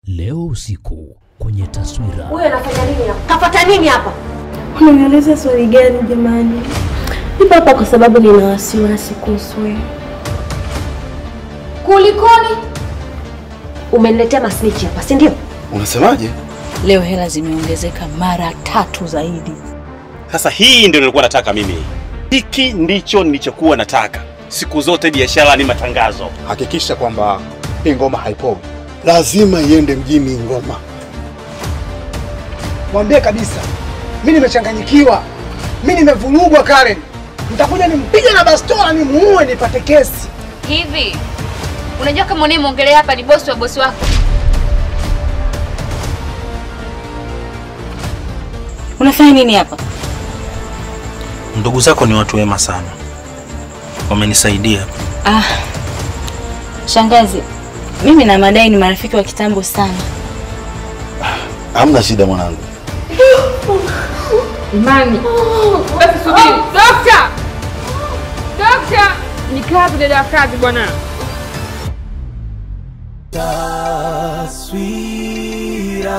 Leo usiku kwenye Taswira. Wewe unafanya nini hapa? Kapata nini hapa? Unaniuliza swali gani jamani? Nipo hapa kwa sababu nina wasiwasi kuhusu wewe. Kulikoni? Umeniletea masnitch hapa, si ndio? Unasemaje? Leo hela zimeongezeka mara 3 zaidi. Sasa hii ndio nilikuwa nataka mimi. Hiki ndicho nilichokuwa nataka. Siku zote biashara ni matangazo. Hakikisha kwamba hii ngoma haipogi. Lazima iende mjini ngoma. Mwambie kabisa, mimi nimechanganyikiwa. Mimi nimevurugwa Karen. Nitakuja nimpige na bastola nimuue nipate kesi. Hivi, unajua kama unayemuongelea hapa ni bosi wa bosi wako? Unafanya nini hapa? Ndugu zako ni watu wema sana. Wamenisaidia. Shangazi, mimi na Madai ni marafiki wa kitambo sana. Hamna shida mwanangu. Imani. Basi subiri. Dokta! Dokta! Ni kazi dada kazi bwana. Taswira.